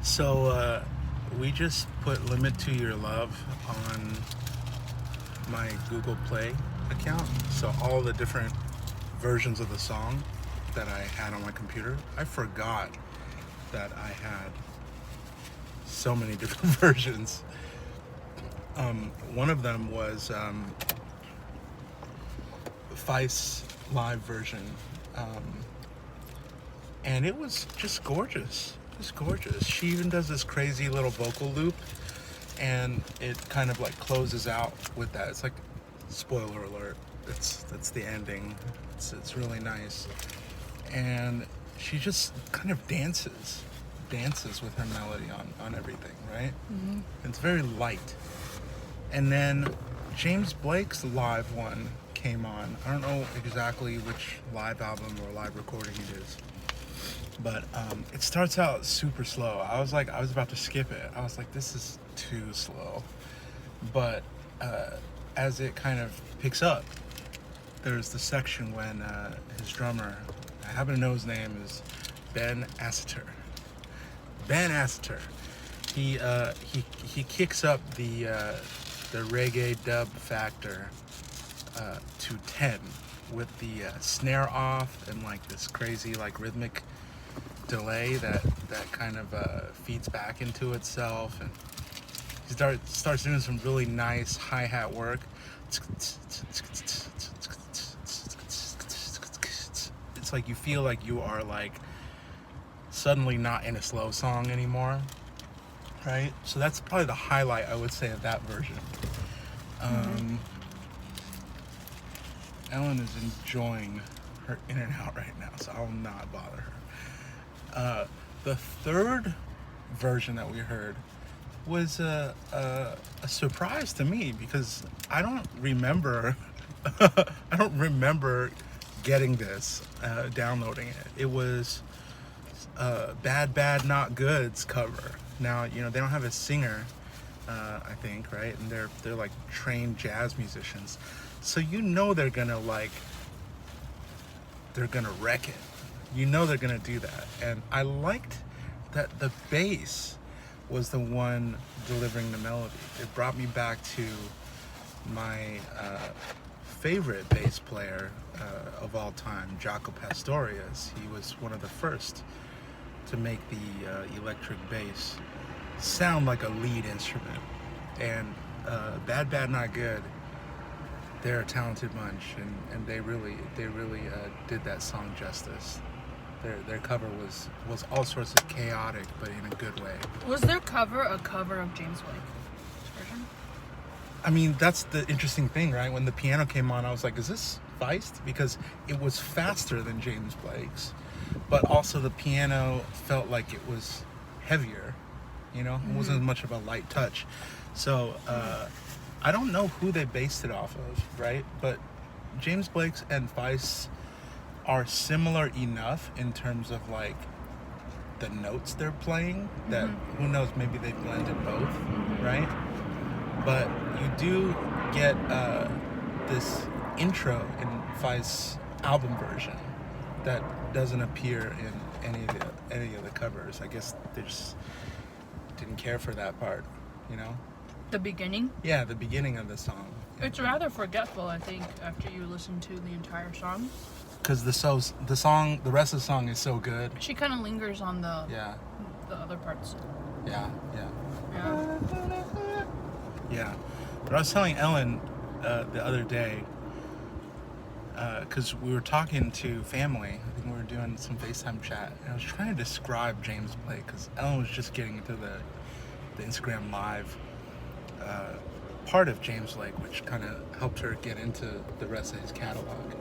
So we just put Limit to Your Love on my Google Play account. So all the different versions of the song that I had on my computer, I forgot that I had so many different versions. One of them was Feist's live version. And it was just gorgeous. Just gorgeous. She even does this crazy little vocal loop, and it kind of like closes out with that. It's like, spoiler alert, that's the ending. It's really nice. And she just kind of dances with her melody on everything, right? Mm-hmm. It's very light. And then James Blake's live one came on. I don't know exactly which live album or live recording it is, but it starts out super slow. I was about to skip it. I was like, this is too slow. But as it kind of picks up, there's the section when his drummer, I happen to know his name, is Ben Asseter. He kicks up the reggae dub factor to 10 with the snare off and like this crazy like rhythmic delay that kind of feeds back into itself, and he starts doing some really nice hi-hat work. It's like you feel like you are like suddenly not in a slow song anymore, right? So that's probably the highlight, I would say, of that version. Ellen is enjoying her in and out right now, so I'll not bother her. The third version that we heard was a surprise to me, because I don't remember getting this, downloading it. It was Bad Bad Not Good's cover. Now, they don't have a singer, I think, right? And they're like trained jazz musicians, so they're gonna wreck it. They're gonna do that. And I liked that the bass was the one delivering the melody. It brought me back to my favorite bass player of all time, Jaco Pastorius. He was one of the first to make the electric bass sound like a lead instrument. And Bad Bad Not Good, they're a talented bunch, and they really did that song justice. Their cover was all sorts of chaotic, but in a good way. Was their cover a cover of James Blake's version? I mean, that's the interesting thing, right? When the piano came on, I was like, is this Feist? Because it was faster than James Blake's, but also the piano felt like it was heavier, It wasn't as much of a light touch. So I don't know who they based it off of, right? But James Blake's and Feist's are similar enough in terms of like the notes they're playing that who knows, maybe they blended both, right? But you do get this intro in Feist's album version that doesn't appear in any of the covers. I guess they just didn't care for that part, The beginning? Yeah, the beginning of the song. It's rather forgetful, I think, after you listen to the entire song. Because the rest of the song is so good. She kind of lingers on the other parts. Yeah. Yeah. But I was telling Ellen the other day, because we were talking to family. I think we were doing some FaceTime chat, and I was trying to describe James Blake, because Ellen was just getting into the Instagram Live part of James Blake, which kind of helped her get into the rest of his catalog.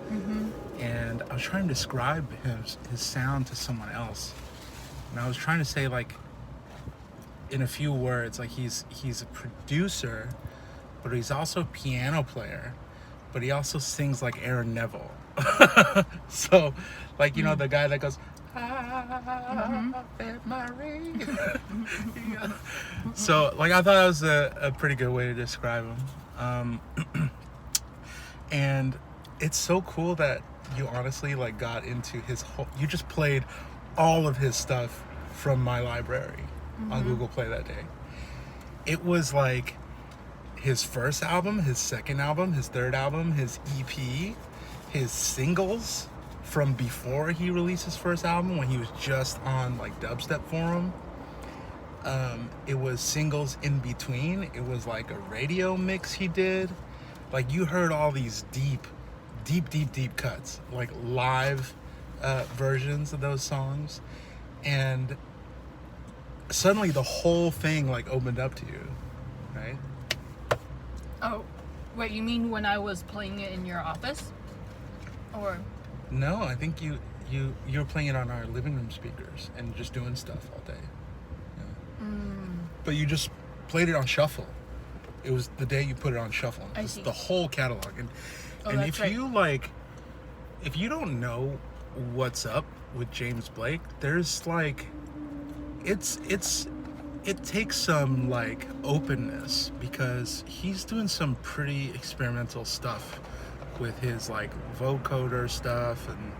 And I was trying to describe his sound to someone else, and I was trying to say, like, in a few words, like he's a producer, but he's also a piano player, but he also sings like Aaron Neville. So, like, the guy that goes, Marie. So, like, I thought that was a pretty good way to describe him. And it's so cool that you honestly like got into his whole, you just played all of his stuff from my library. on Google Play that day. It was like his first album, his second album, his third album, his EP, his singles from before he released his first album when he was just on like Dubstep Forum. It was singles in between. It was like a radio mix he did. Like you heard all these deep cuts, like live versions of those songs, and suddenly the whole thing like opened up to you, right? Oh, wait, you mean when I was playing it in your office? Or? No, I think you were playing it on our living room speakers and just doing stuff all day. Yeah. But you just played it on shuffle. It was the day you put it on shuffle. I Just see. the whole catalog. And that's if right. if you don't know what's up with James Blake, there's like, it takes some like openness because he's doing some pretty experimental stuff with his like vocoder stuff, and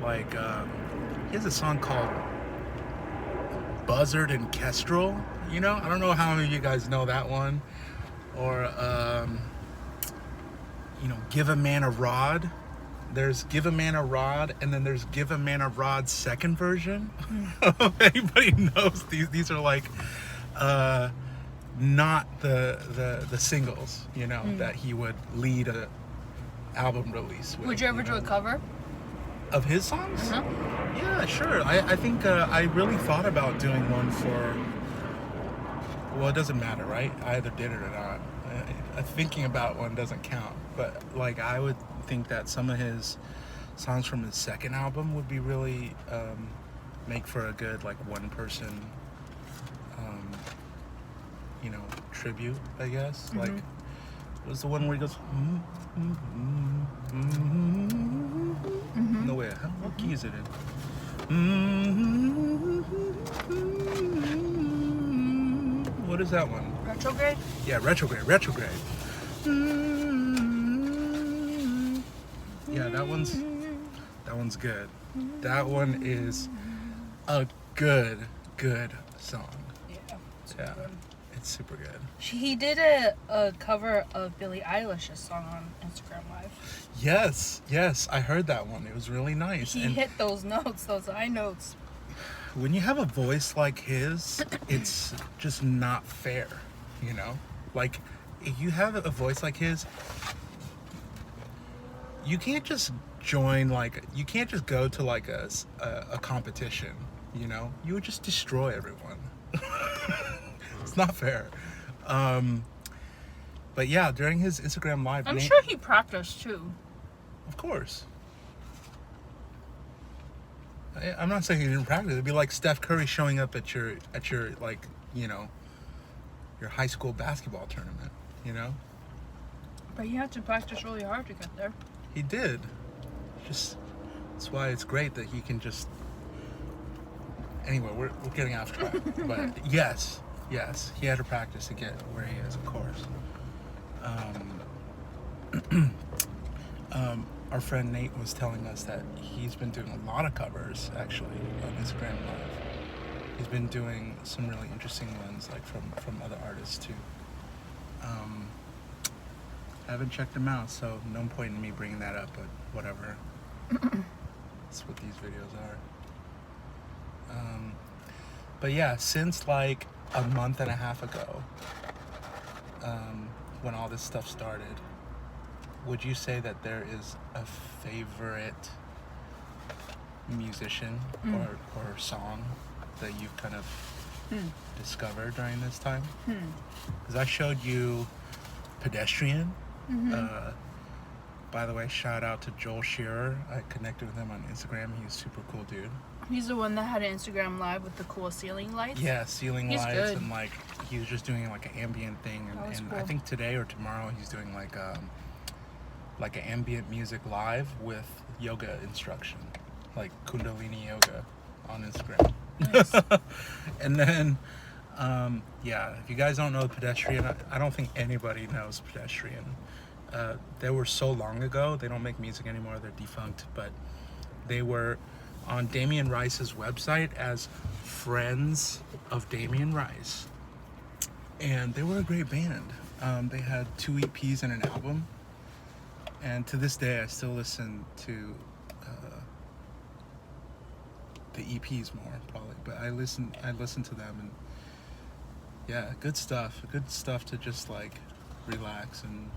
like he has a song called Buzzard and Kestrel. You know, I don't know how many of you guys know that one, or Give a Man a Rod. There's Give a Man a Rod, and then there's Give a Man a Rod's second version. If anybody knows, these are like not the singles, that he would lead a album release with. Would you ever do a cover? Of his songs? Uh-huh. Yeah, sure. I think I really thought about doing one for, well, it doesn't matter, right? I either did it or not. Thinking about one doesn't count. But like, I would think that some of his songs from his second album would be really make for a good like one person tribute, I guess. Mm-hmm. Like, it was the one where he goes no way. What key is it in? What is that one? Retrograde? Yeah, retrograde. Yeah, that one's good. That one is a good song. Yeah. Yeah, it's super good. He did a cover of Billie Eilish's song on Instagram Live. Yes, I heard that one. It was really nice. He hit those notes, those high notes. When you have a voice like his, it's just not fair, Like, if you have a voice like his, you can't just you can't just go to like a competition, You would just destroy everyone. It's not fair. But yeah, during his Instagram Live... I'm sure he practiced too. Of course. I'm not saying he didn't practice. It'd be like Steph Curry showing up at your like, your high school basketball tournament, But he had to practice really hard to get there. He did. That's why it's great that he can just... Anyway, we're getting off track. But yes, he had to practice to get where he is, of course. Our friend Nate was telling us that he's been doing a lot of covers, actually, on Instagram Live. He's been doing some really interesting ones, like from other artists, too. I haven't checked them out, so no point in me bringing that up, but whatever. That's what these videos are. But yeah, since like a month and a half ago, when all this stuff started, would you say that there is a favorite musician or song that you've kind of discovered during this time? Because I showed you Pedestrian. By the way, shout out to Joel Shearer. I connected with him on Instagram. He's a super cool dude. He's the one that had an Instagram Live with the cool ceiling lights. Yeah, ceiling He's lights, good. and like he was just doing like an ambient thing, and Cool. I think today or tomorrow he's doing like an ambient music live with yoga instruction, like Kundalini yoga on Instagram. Nice. And then if you guys don't know Pedestrian, I don't think anybody knows Pedestrian. They were so long ago. They don't make music anymore. They're defunct, but they were on Damien Rice's website as Friends of Damien Rice. And they were a great band. They had 2 EPs and an album. And to this day, I still listen to the EPs more, probably. But I listen to them, and yeah, good stuff. Good stuff to just like relax and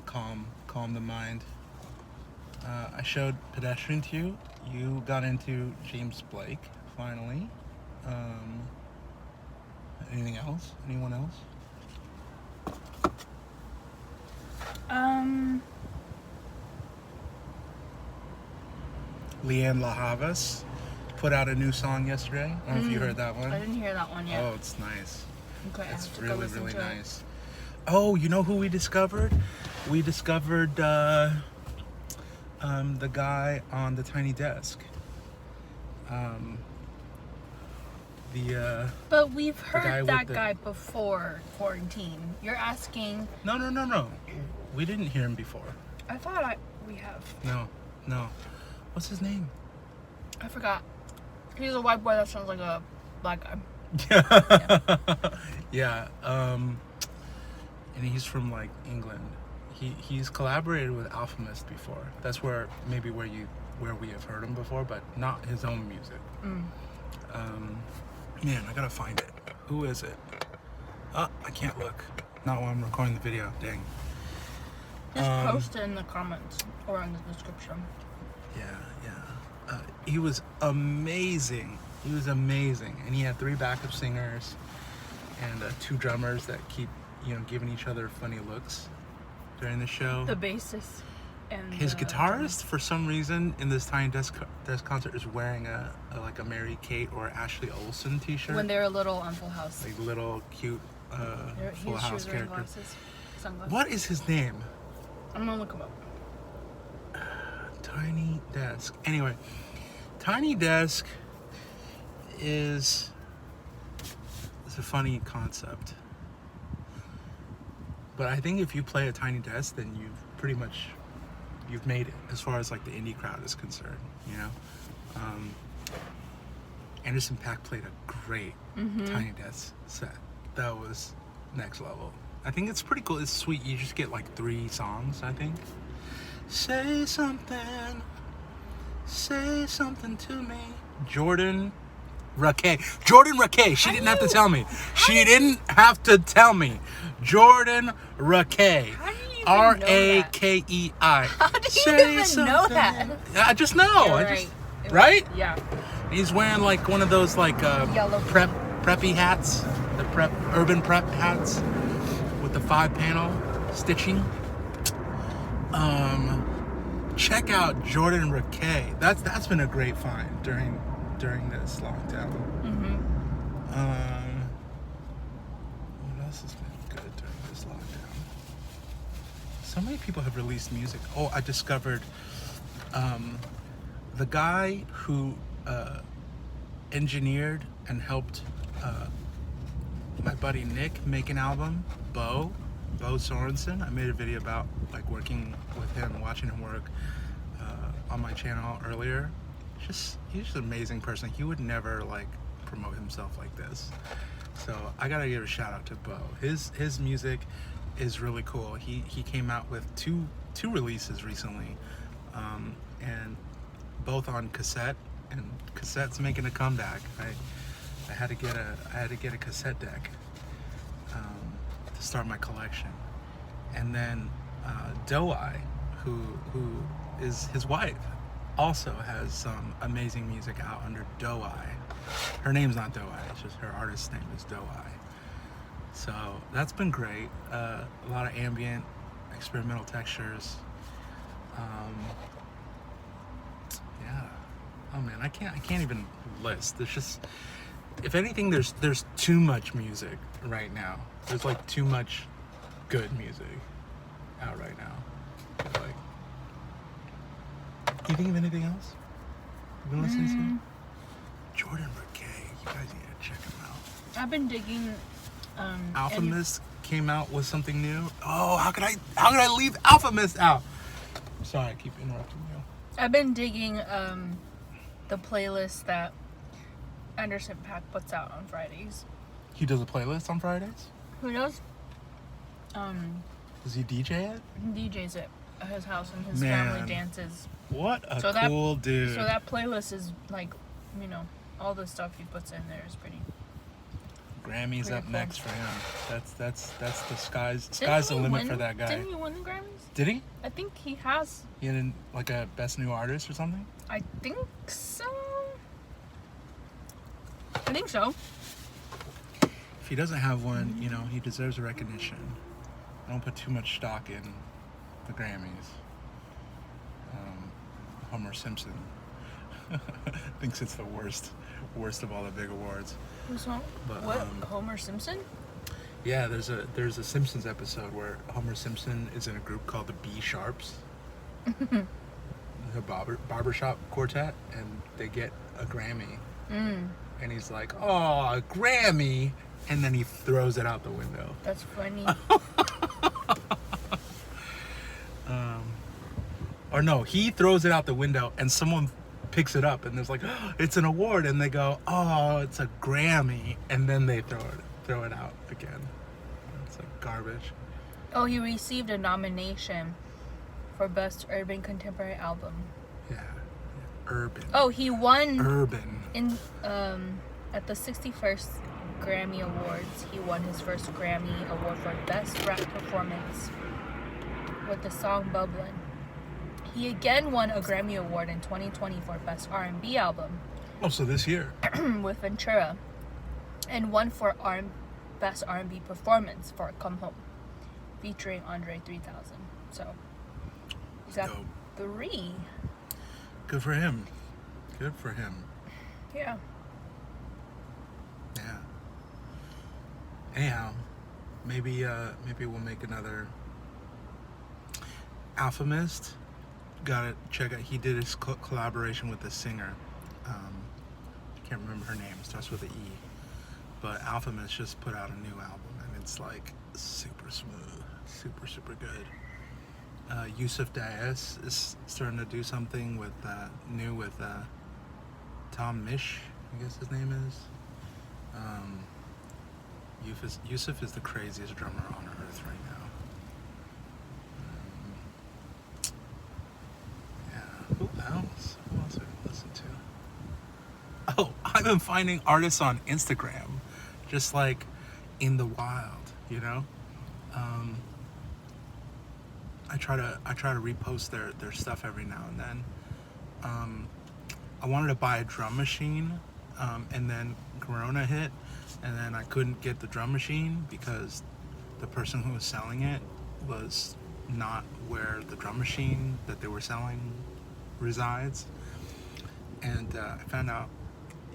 calm the mind. I showed Pedestrian to you. You got into James Blake finally. Anything else? Anyone else? Leanne La Havas put out a new song yesterday. I don't know if you heard that one. I didn't hear that one yet. Oh, it's nice. Okay, I It's have to go really, listen really to it. nice. Oh, you know who we discovered? We discovered the guy on the Tiny Desk. But we've guy heard with that the- guy before quarantine. You're asking. No. We didn't hear him before. I thought we have. No. What's his name? I forgot. He's a white boy that sounds like a black guy. Yeah. And he's from like England. He's collaborated with Alchemist before. That's where we have heard him before, but not his own music. Man, I gotta find it. Who is it? Oh, I can't look. Not while I'm recording the video. Dang. Just post it in the comments or in the description. Yeah. He was amazing. And he had 3 backup singers and 2 drummers that keep, giving each other funny looks during the show. The bassist and His the guitarist, for some reason, in this Tiny Desk concert, is wearing a Mary Kate or Ashley Olsen T-shirt. when they're little on Full House. Like little cute He Full has House shoes wearing character. sunglasses. What is his name? I'm gonna look him up. Tiny Desk. Anyway, Tiny Desk is a funny concept. But I think if you play a Tiny Desk, then you've made it as far as like the indie crowd is concerned, Anderson .Paak played a great Tiny Desk set. That was next level. I think it's pretty cool. It's sweet. You just get like 3 songs, I think. Say something to me. Jordan Rakei. She didn't have to tell me. Jordan Rakei. How do you even Rakei. How do you even know that? I just know. Yeah, Right? Yeah. He's wearing like one of those like Yellow. preppy hats, the urban prep hats with the 5-panel stitching. Check out Jordan Rakei. That's been a great find during this lockdown. What else has been good during this lockdown? So many people have released music. Oh, I discovered the guy who engineered and helped my buddy Nick make an album, Bo Sorensen. I made a video about like working with him, watching him work on my channel earlier. He's just an amazing person. He would never like promote himself like this. So I gotta give a shout out to Bo. His music is really cool. He came out with two releases recently, and both on cassette. And cassette's making a comeback. I had to get a cassette deck to start my collection. And then Doe-Eye, who is his wife, also has some amazing music out under Doe-Eye. Her name's not Doe-Eye, it's just her artist's name is Doe-Eye. So that's been great. A lot of ambient, experimental textures. Yeah. Oh man, I can't even list. There's just, if anything, there's too much music right now. There's like too much good music out right now. Like, can you think of anything else you've been listening to? Jordan Rakei, you guys need to check him out. I've been digging. Alchemist came out with something new. Oh, how could I leave Alchemist out? Sorry, I keep interrupting you. I've been digging the playlist that Anderson .Paak puts out on Fridays. He does a playlist on Fridays? Who knows? Does he DJ it? He DJs it at his house and his Man. family dances. What a So cool dude. So that playlist is like, you know, all the stuff he puts in there is pretty. Grammy's Pretty up cool. next for him. That's the sky's Didn't the he limit win? for that guy. Didn't he win the Grammys? Did he? I think he has. He had like a best new artist or something? I think so. I think so. If he doesn't have one, you know, he deserves a recognition. I don't put too much stock in the Grammys. Homer Simpson thinks it's the worst of all the big awards. Who's Homer? But, What? Homer Simpson? Yeah, there's a Simpsons episode where Homer Simpson is in a group called the B Sharps, the barbershop quartet, and they get a Grammy. And he's like, "Oh, a Grammy," and then he throws it out the window. That's funny. Or no, he throws it out the window, and someone picks it up, and there's like, oh, "It's an award," and they go, "Oh, it's a Grammy," and then they throw it out again. It's like garbage. Oh, he received a nomination for Best Urban Contemporary Album. Yeah. Urban. Oh, he won Urban. in at the 61st Grammy Awards. He won his first Grammy Award for Best Rap Performance with the song "Bubblin'." He again won a Grammy Award in 2020 for Best R&B Album Oh, so this year. with Ventura, and won for Best R&B Performance for "Come Home," featuring Andre 3000. So he's got Dope. 3. Good for him. Good for him. Yeah. Yeah. Anyhow, maybe we'll make another Alchemist. Gotta check out. He did his collaboration with a singer. Can't remember her name. Starts with an E. But Alchemist just put out a new album, and it's like super smooth, super good. Yusuf Diaz is starting to do something with new with Tom Misch, I guess his name is. Yusuf is the craziest drummer on earth right now. Who else? Who else have I listened to? Oh, I've been finding artists on Instagram, just like in the wild, you know. I try to repost their stuff every now and then. I wanted to buy a drum machine, and then Corona hit, and then I couldn't get the drum machine because the person who was selling it was not where the drum machine that they were selling resides. And I found out,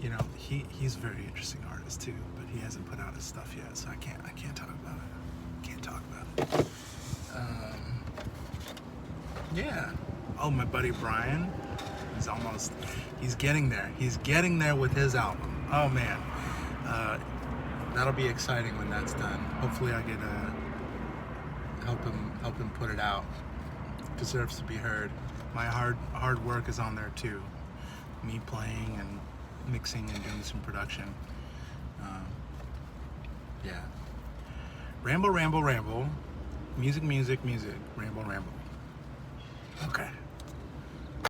you know, he's a very interesting artist too, but he hasn't put out his stuff yet, so I can't talk about it. Can't talk about it. Yeah. Oh, my buddy Brian, he's getting there. He's getting there with his album. Oh man, that'll be exciting when that's done. Hopefully I get help him put it out. Deserves to be heard. My hard work is on there too. Me playing and mixing and doing some production. Yeah. Ramble. Music. Ramble. Okay.